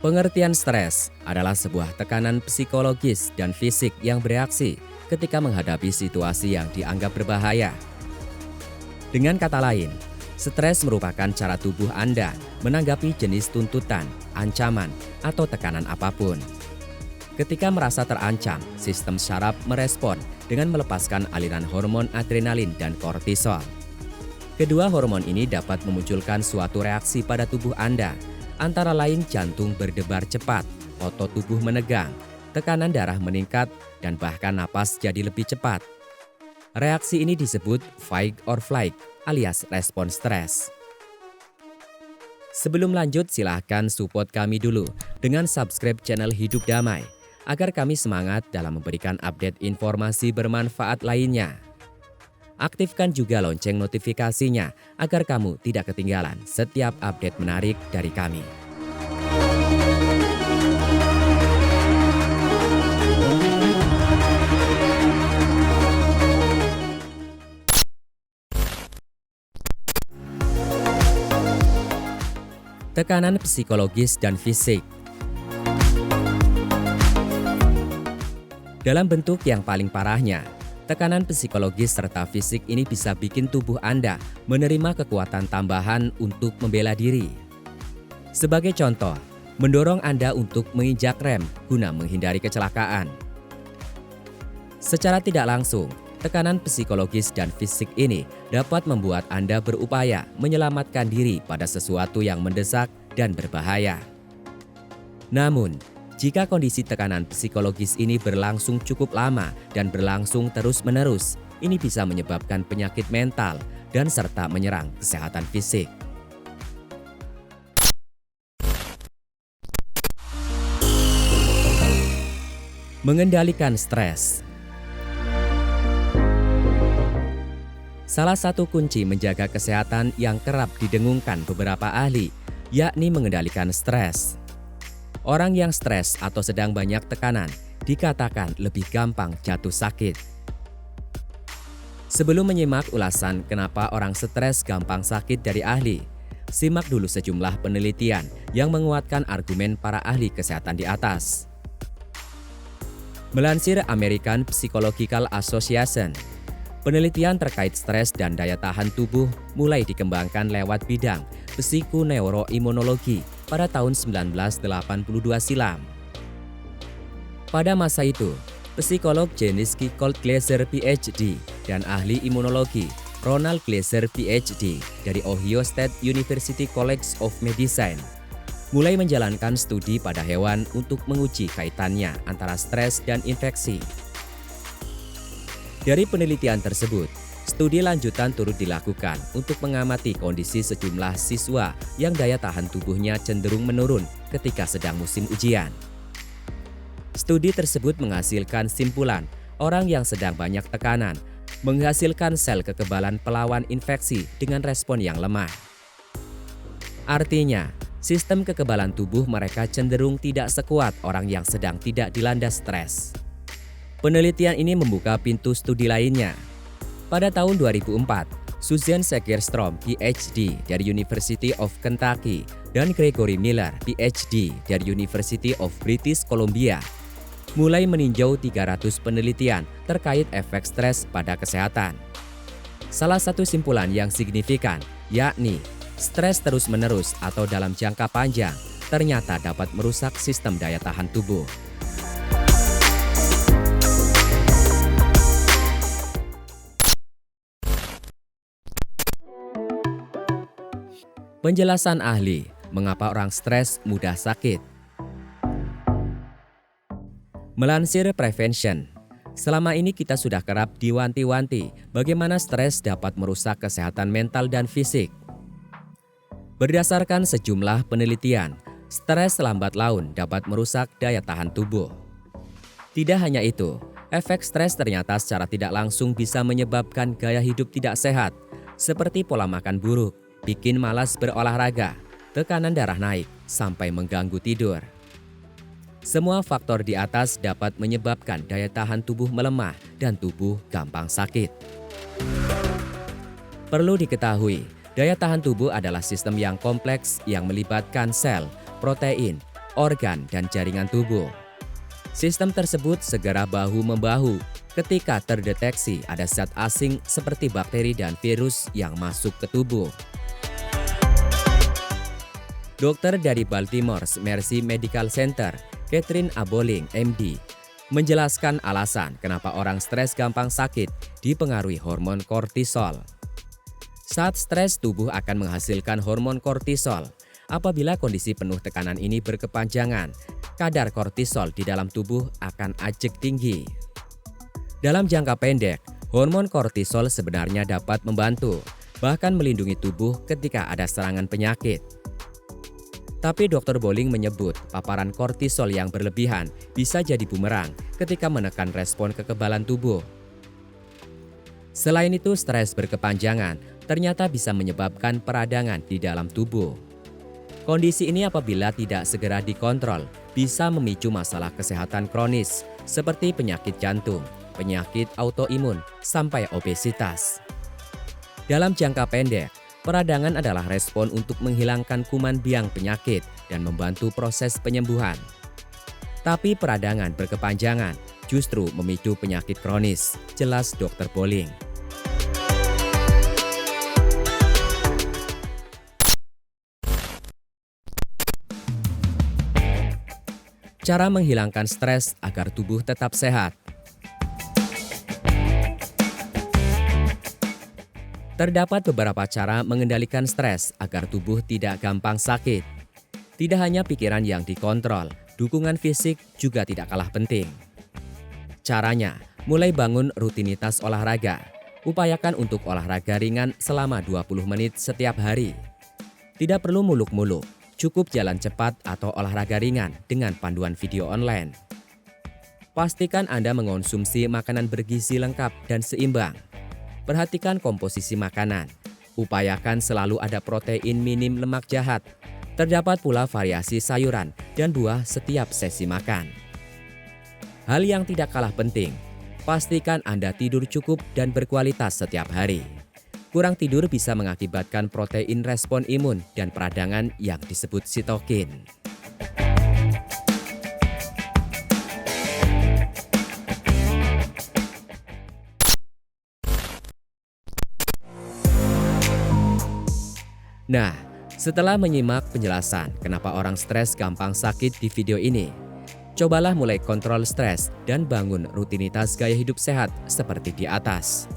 Pengertian stres adalah sebuah tekanan psikologis dan fisik yang bereaksi ketika menghadapi situasi yang dianggap berbahaya. Dengan kata lain, stres merupakan cara tubuh Anda menanggapi jenis tuntutan, ancaman, atau tekanan apapun. Ketika merasa terancam, sistem syaraf merespon dengan melepaskan aliran hormon adrenalin dan kortisol. Kedua hormon ini dapat memunculkan suatu reaksi pada tubuh Anda, antara lain jantung berdebar cepat, otot tubuh menegang, tekanan darah meningkat, dan bahkan napas jadi lebih cepat. Reaksi ini disebut fight or flight alias respon stres. Sebelum lanjut, silahkan support kami dulu dengan subscribe channel Hidup Damai agar kami semangat dalam memberikan update informasi bermanfaat lainnya. Aktifkan juga lonceng notifikasinya agar kamu tidak ketinggalan setiap update menarik dari kami. Tekanan psikologis dan fisik. Dalam bentuk yang paling parahnya, tekanan psikologis serta fisik ini bisa bikin tubuh Anda menerima kekuatan tambahan untuk membela diri. Sebagai contoh, mendorong Anda untuk menginjak rem guna menghindari kecelakaan. Secara tidak langsung, tekanan psikologis dan fisik ini dapat membuat Anda berupaya menyelamatkan diri pada sesuatu yang mendesak dan berbahaya. Namun, jika kondisi tekanan psikologis ini berlangsung cukup lama dan berlangsung terus-menerus, ini bisa menyebabkan penyakit mental dan serta menyerang kesehatan fisik. Mengendalikan stres. Salah satu kunci menjaga kesehatan yang kerap didengungkan beberapa ahli, yakni mengendalikan stres. Orang yang stres atau sedang banyak tekanan dikatakan lebih gampang jatuh sakit. Sebelum menyimak ulasan kenapa orang stres gampang sakit dari ahli, simak dulu sejumlah penelitian yang menguatkan argumen para ahli kesehatan di atas. Melansir American Psychological Association, penelitian terkait stres dan daya tahan tubuh mulai dikembangkan lewat bidang psikoneuroimunologi pada tahun 1982 silam. Pada masa itu, psikolog Janisky Colt Glaser PhD dan ahli imunologi Ronald Glaser PhD dari Ohio State University College of Medicine mulai menjalankan studi pada hewan untuk menguji kaitannya antara stres dan infeksi. Dari penelitian tersebut, studi lanjutan turut dilakukan untuk mengamati kondisi sejumlah siswa yang daya tahan tubuhnya cenderung menurun ketika sedang musim ujian. Studi tersebut menghasilkan simpulan orang yang sedang banyak tekanan menghasilkan sel kekebalan pelawan infeksi dengan respon yang lemah. Artinya, sistem kekebalan tubuh mereka cenderung tidak sekuat orang yang sedang tidak dilanda stres. Penelitian ini membuka pintu studi lainnya. Pada tahun 2004, Susan Segerstrom, PhD dari University of Kentucky, dan Gregory Miller, PhD dari University of British Columbia, mulai meninjau 300 penelitian terkait efek stres pada kesehatan. Salah satu simpulan yang signifikan, yakni stres terus-menerus atau dalam jangka panjang, ternyata dapat merusak sistem daya tahan tubuh. Penjelasan ahli, mengapa orang stres mudah sakit. Melansir Prevention, selama ini kita sudah kerap diwanti-wanti bagaimana stres dapat merusak kesehatan mental dan fisik. Berdasarkan sejumlah penelitian, stres lambat laun dapat merusak daya tahan tubuh. Tidak hanya itu, efek stres ternyata secara tidak langsung bisa menyebabkan gaya hidup tidak sehat, seperti pola makan buruk, bikin malas berolahraga, tekanan darah naik, sampai mengganggu tidur. Semua faktor di atas dapat menyebabkan daya tahan tubuh melemah dan tubuh gampang sakit. Perlu diketahui, daya tahan tubuh adalah sistem yang kompleks yang melibatkan sel, protein, organ, dan jaringan tubuh. Sistem tersebut segera bahu-membahu ketika terdeteksi ada zat asing seperti bakteri dan virus yang masuk ke tubuh. Dokter dari Baltimore's Mercy Medical Center, Catherine Aboling, MD, menjelaskan alasan kenapa orang stres gampang sakit dipengaruhi hormon kortisol. Saat stres, tubuh akan menghasilkan hormon kortisol. Apabila kondisi penuh tekanan ini berkepanjangan, kadar kortisol di dalam tubuh akan ajeg tinggi. Dalam jangka pendek, hormon kortisol sebenarnya dapat membantu, bahkan melindungi tubuh ketika ada serangan penyakit. Tapi Dr. Boling menyebut paparan kortisol yang berlebihan bisa jadi bumerang ketika menekan respon kekebalan tubuh. Selain itu, stres berkepanjangan ternyata bisa menyebabkan peradangan di dalam tubuh. Kondisi ini apabila tidak segera dikontrol bisa memicu masalah kesehatan kronis seperti penyakit jantung, penyakit autoimun, sampai obesitas. Dalam jangka pendek, peradangan adalah respon untuk menghilangkan kuman biang penyakit dan membantu proses penyembuhan. Tapi peradangan berkepanjangan justru memicu penyakit kronis, jelas Dr. Boling. Cara menghilangkan stres agar tubuh tetap sehat. Terdapat beberapa cara mengendalikan stres agar tubuh tidak gampang sakit. Tidak hanya pikiran yang dikontrol, dukungan fisik juga tidak kalah penting. Caranya, mulai bangun rutinitas olahraga. Upayakan untuk olahraga ringan selama 20 menit setiap hari. Tidak perlu muluk-muluk. Cukup jalan cepat atau olahraga ringan dengan panduan video online. Pastikan Anda mengonsumsi makanan bergizi lengkap dan seimbang. Perhatikan komposisi makanan. Upayakan selalu ada protein minim lemak jahat. Terdapat pula variasi sayuran dan buah setiap sesi makan. Hal yang tidak kalah penting, pastikan Anda tidur cukup dan berkualitas setiap hari. Kurang tidur bisa mengakibatkan protein respon imun dan peradangan yang disebut sitokin. Nah, setelah menyimak penjelasan kenapa orang stres gampang sakit di video ini, cobalah mulai kontrol stres dan bangun rutinitas gaya hidup sehat seperti di atas.